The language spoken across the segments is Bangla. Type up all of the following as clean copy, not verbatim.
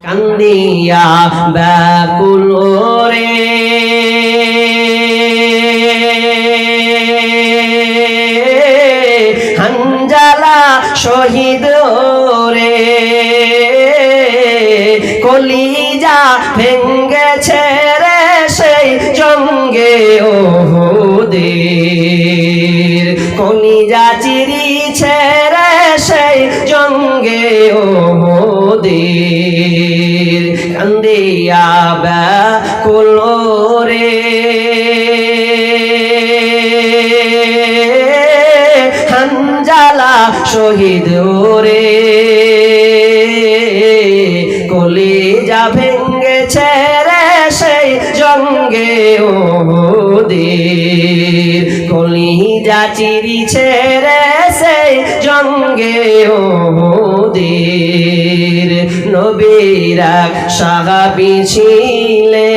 কান্দিয়া ব্যাকুল রে হানজালা শহীদ রে কলিজা ভেঙ্গেছে রে সেই জঙ্গে ওহুদের কলিজা চিরিছে রে সেই জঙ্গে ওহুদের কান্দিয়া ব্যাকুল রে হানজালা শহীদ রে কলিজা ভেঙ্গেছে রে সেই জঙ্গে ওহুদের কলিজা চিরিছে রে সেই জঙ্গে ওহুদের নবীর এক সাহাবী ছিলেন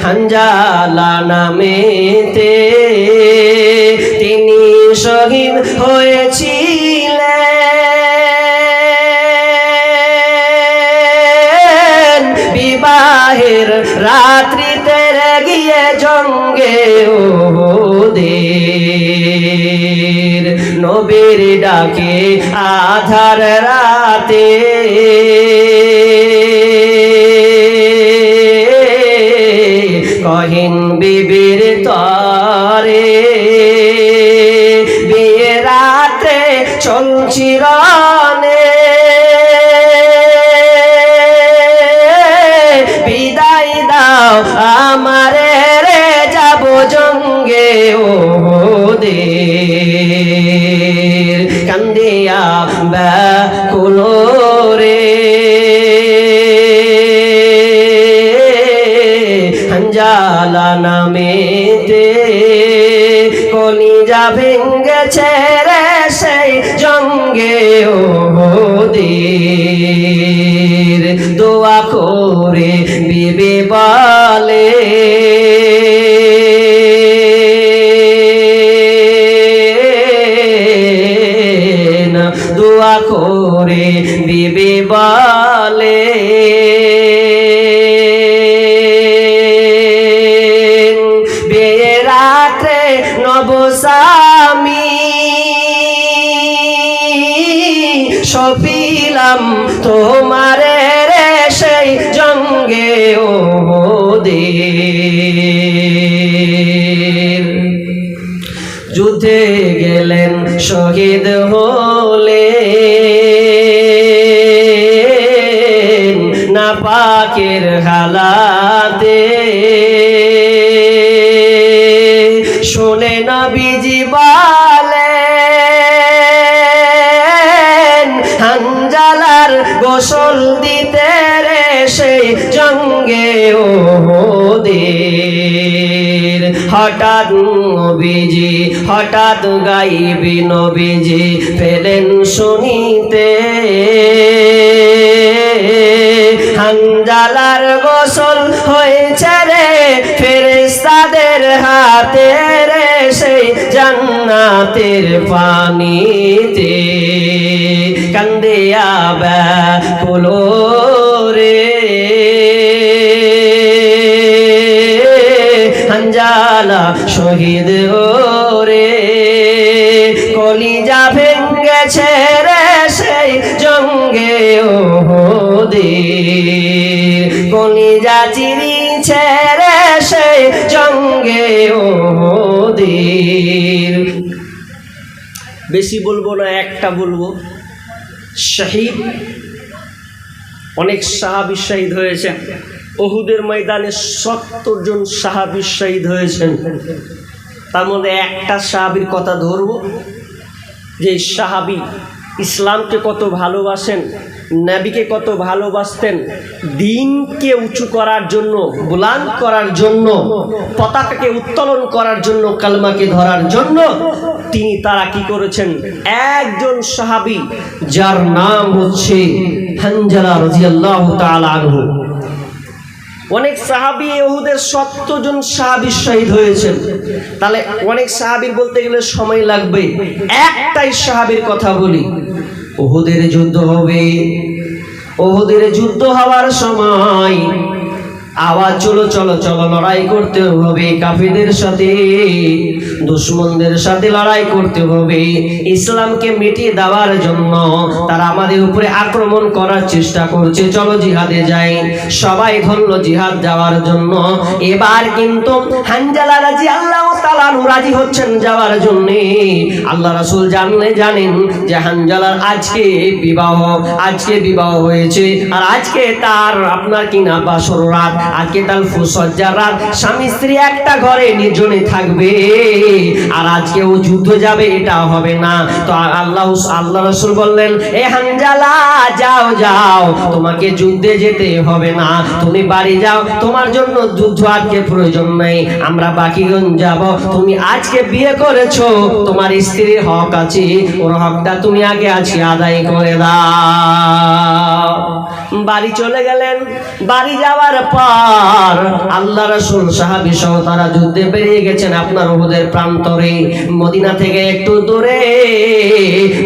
হানজালা নামেতে তিনি শহীদ হয়েছিলেন বিবাহের রাত্রিতে গিয়ে জঙ্গে ওহুদের নবীর ডাকে আধার রাতে কহিন বিবির তরে বিয়ে রাতে চলছি রনে বিদায় দাও আমারে রে যাব জঙ্গে ওহুদের কান্দিয়া ব্যাকুল রে হানজালা নামেতে কলিজা ভেঙ্গেছে রে সেই জঙ্গে ওহুদের দোয়া করে বিবি বলে দোয়া করে বিবি বলে রাত্রে নবস্বামী সপিলাম তোমারে রে সেই জঙ্গে ওহুদের যুদ্ধে গেলেন শহীদ হলে নাপাকের হালাতে শুনে নবীজি বলেন হানজালার গোসল দিতে রে সেই জঙ্গে ওহুদের হঠাৎ নবীজি হঠাৎ গাইবি নবীজি পেলেন শুনিতে হানজালার গোসল হয়েছে রে ফেরেশতাদের হাতে রে সেই জান্নাতের পানিতে কান্দিয়া ব্যাকুল রে হানজালা শহীদ রে কলিজা ভেঙ্গেছে রে সেই জঙ্গে ওহুদের কলিজা চিরিছে রে সেই জঙ্গে ওহুদের বেশি বলবো না একটা বলবো শহীদ অনেক সাহাবী শহীদ হয়েছেন ওহুদের ময়দানে ৭০ জন সাহাবী শহীদ হয়েছেন তার মধ্যে একটা সাহাবীর কথা ধরবো যে সাহাবী ইসলামকে কত ভালোবাসেন নবীকে কত ভালোবাসতেন দ্বীনকে উঁচু করার জন্য বুলন্দ করার জন্য পতাকাকে উত্তোলন করার জন্য কালমাকে ধরার জন্য তিনি তারা কি করেছেন একজন সাহাবী যার নাম হচ্ছে হানজালা রাদিয়াল্লাহু তাআলা আনহু অনেক সাহাবী উহুদের ৭০ জন সাহাবী শহীদ হয়েছেন তাহলে অনেক সাহাবীর বলতে গেলে সময় লাগবে একটাই সাহাবীর কথা বলি উহুদের যুদ্ধ হবে। উহুদের যুদ্ধ হওয়ার সময় আওয়াজ, চলো চলো চলো, লড়াই করতে হবে কাফিরদের সাথে, দুশমনদের সাথে লড়াই করতে হবে। ইসলামকে মিটিয়ে দেওয়ার জন্য তারা আমাদের উপরে আক্রমণ করার চেষ্টা করছে, চলো জিহাদে যাই। সবাই ধরল জিহাদ যাওয়ার জন্য। এবার কিন্তু হানজালা রাদিয়াল্লাহু তাআলা আনহু রাজি হচ্ছেন যাওয়ার জন্য। আল্লাহ রাসূল জানেন যে হানজালার আজকে বিবাহ হয়েছে, আর আজকে তার আপনার কিনা বাসর রাত, আজকে তার ফুলসজ্জার রাত, স্বামী স্ত্রী একটা ঘরে নির্জনে থাকবে, আর আজকে ও যুদ্ধ যাবে, এটা হবে না। তো আল্লাহ রাসূল বললেন, এ হানজালা যাও, তোমাকে যুদ্ধে যেতে হবে না, তুমি বাড়ি যাও, তোমার জন্য যুদ্ধ আজকে প্রয়োজন নেই, আমরা বাকিগণ যাব। তুমি আজকে বিয়ে করেছো, তোমার স্ত্রীর হক আছে, ওর হকটা তুমি আগে আদায় করে দাও। বাড়ি চলে গেলেন। বাড়ি যাওয়ার পর আল্লাহ রাসূল সাহাবী সহ তারা যুদ্ধে বেরিয়ে গেছেন আপনার উহুদের প্রান্তরে। মদিনা থেকে একটু দূরে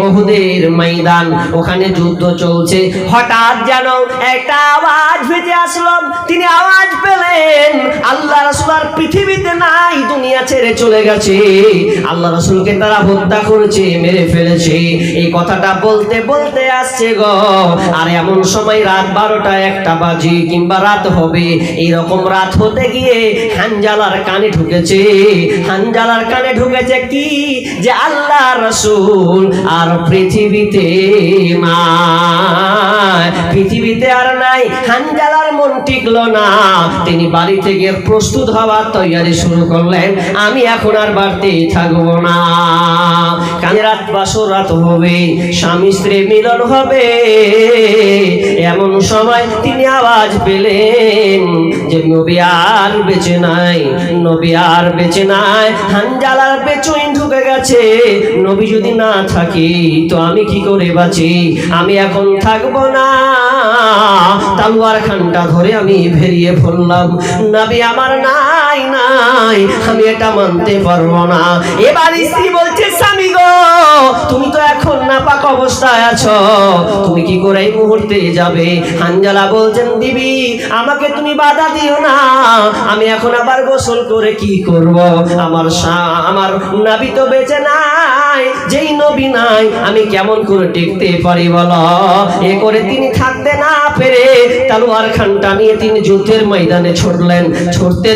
উহুদের ময়দান, ওখানে যুদ্ধ চলছে। হঠাৎ যেন একটা আওয়াজ ভেসে আসলো। তিনি আওয়াজ পেলেন আল্লাহ রাসূল আর পৃথিবীতে নাই, দুনিয়া ছেড়ে চলে গেছে। আল্লাহ রাসূলকে তারা হত্যা করেছে, মেরে ফেলেছে। এই কথাটা বলতে বলতে আসছে গো। আর এমন সময় রাত 12টা 1টা বাজে, কিংবা রাত হবে, এইরকম রাত হতে গিয়ে হানজালার কানে ঢুকেছে কি, যে আল্লাহ রাসূল আর পৃথিবীতে আর নাই। হানজালার মন টিকলো না, তিনি বাড়ি থেকে প্রস্তুত হওয়ার তৈয়ারি শুরু করলেন, আমি এখন আর বাড়িতে থাকবো না, কানে রাত বাসর রাত হবে, স্বামী স্ত্রী মিলন হবে। এমন সময় তিনি আওয়াজ পেলেন যে নবী আর বেঁচে নাই। হানজালার বেচইন ঢুকে গেছে, নবী যদি না থাকে তো আমি কি করে বাঁচি, আমি এখন থাকবো না। তলোয়ার খানটা ধরে আমি বেরিয়ে পড়লাম, নবী আমার নাই, আমি এটা মানতে পারবো না। এবার স্ত্রী বলছে, স্বামী গো, তুমি তো এখন নাপাক অবস্থায় আছো, তুমি কি করে এই মুহূর্তে যাবে? হানজালা বলছেন, বিবি আমাকে তুমি বাধা দিও না, আমি এখন আবার গোসল করে কি করব? আমার নবী তো বেঁচে নাই, যেই নবী নাই আমি কেমন করে টিকতে পারি বলো? এ করে তিনি থাকতে না পেরে তলোয়ার খানটা নিয়ে তিনি যুদ্ধের ময়দানে ছুটলেন। ছুটতে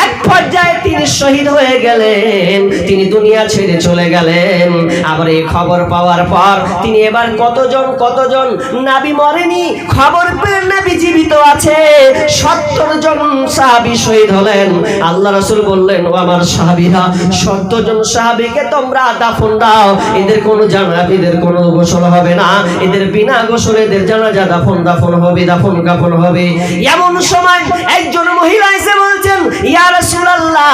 এক পর্যায়ে তিনি শহীদ হয়ে গেলেন, তিনি দুনিয়া ছেড়ে চলে গেলেন। আবার এই খবর পাওয়ার পর তিনি এবার কতজন নবী মরেনি, খবর পেলেন নবী জীবিত আছে, 70 জন সাহাবী শহীদ হলেন। আল্লাহ রাসূল বললেন, ও আমার সাহাবীরা, 70 জন সাহাবীকে তোমরা দাফন দাও, এদের কোনো গোসল হবে না, এদের বিনা গোসলে এদের জানাজা দাফন কাফন হবে। এমন সময় একজন মহিলা এসে বলছেন, ইয়া রাসূলুল্লাহ,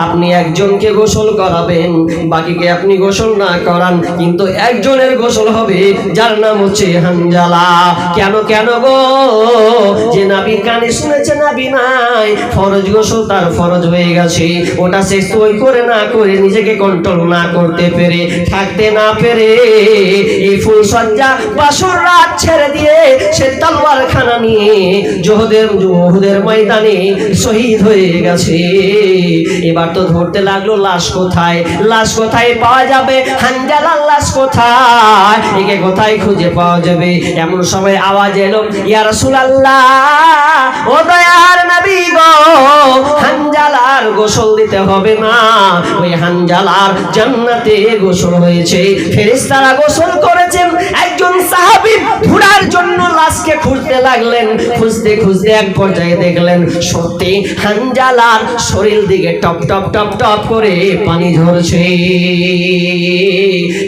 আপনি একজনকে গোসল করাবেন, বাকিকে আপনি গোসল না করান, কিন্তু একজনের গোসল হবে, যার নাম হচ্ছে হানজালা। কেন গো? যে নবী কানে শুনেছে নবী নাই, ফরজ গোসল তার ফরজ হয়ে গেছে, ওটা সে করে না করে, নিজেকে কন্ট্রোল না করতে পেরে, থাকতে না পেরে, এই ফুলসজ্জা বাসর রাত ছেড়ে দিয়ে সে তলোয়ার খানা নিয়ে উহুদের ময়দানে শহীদ হয়ে গেছে। এবার তো ধরতে লাগলো লাশ কোথায় পাওয়া যাবে, হানজালার লাশ কোথায়, একে কোথায় খুঁজে পাওয়া যাবে? এমন সময় আওয়াজ এলো, ইয়া রাসূলুল্লাহ, ও দয়ার নবী গো, হানজালার গোসল দিতে হবে না, ওই হানজালার জান্নাতে গোসল হয়েছে, ফেরেশতারা গোসল করেছেন। একজন সাহাবী ঘোড়ার জন্য লাশকে খুঁজতে লাগলেন, খুঁজতে এক পর্যায়ে দেখলেন সত্যি হানজালার শরীর দিকে টপ টপ করে পানি ঝরছে।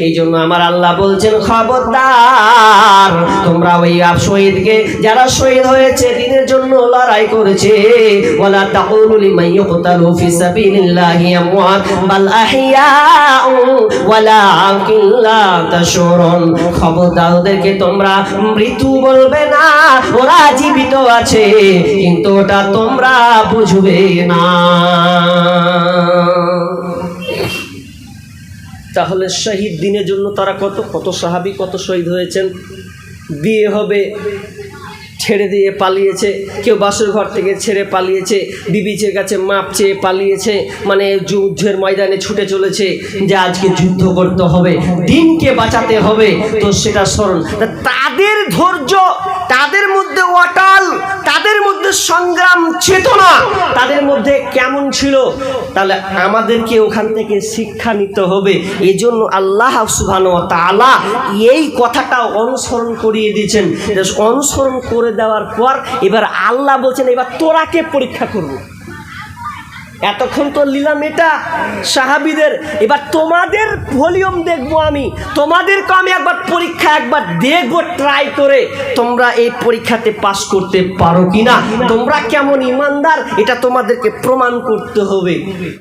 এই জন্য আমার আল্লাহ বলছেন, খবরদার, তোমরা ওই শহীদকে, যারা শহীদ হয়েছে দিনের জন্য লড়াই করেছে, ওয়ালা তাকুলু লিমান ইউকতালু ফি সাবিলিল্লাহি আমওয়াত বাল আহইয়াউ ওয়ালাকিন লা তাশউরুন, খবরদার ওদেরকে তোমরা মৃত্যু বলবে না, ওরা জীবিত আছে, কিন্তু ওটা তোমরা বুঝবে না। তাহলে শহীদ দিনের জন্য তারা কত কত সাহাবী কত শহীদ হয়েছেন। বিয়ে হবে, ছেড়ে দিয়ে পালিয়েছে, কেউ বাসর ঘর থেকে ছেড়ে পালিয়েছে, বিবিচের কাছে মাপ চেয়ে পালিয়েছে, মানে যুদ্ধের ময়দানে ছুটে চলেছে যে আজকে যুদ্ধ করতে হবে, দিনকে বাঁচাতে হবে। তো সেটা স্মরণ, তাদের ধৈর্য, তাদের মধ্যে অটল, তাদের মধ্যে সংগ্রাম চেতনা তাদের মধ্যে কেমন ছিল, তাহলে আমাদেরকে ওখান থেকে শিক্ষা নিতে হবে। এই জন্য আল্লাহ সুবহানাহু ওয়া তাআলা এই কথাটা অনুসরণ করিয়ে দিয়েছেন। অনুসরণ করে দেওয়ার পর এবার আল্লাহ বলছেন এবার তোরাকে পরীক্ষা করব। এতক্ষণ তো নিলাম এটা সাহাবীদের, এবার তোমাদের ভলিউম দেখবো আমি, তোমাদেরকে আমি একবার পরীক্ষা একবার দেখবো ট্রাই করে, তোমরা এই পরীক্ষাতে পাস করতে পারো কিনা, তোমরা কেমন ইমানদার এটা তোমাদেরকে প্রমাণ করতে হবে।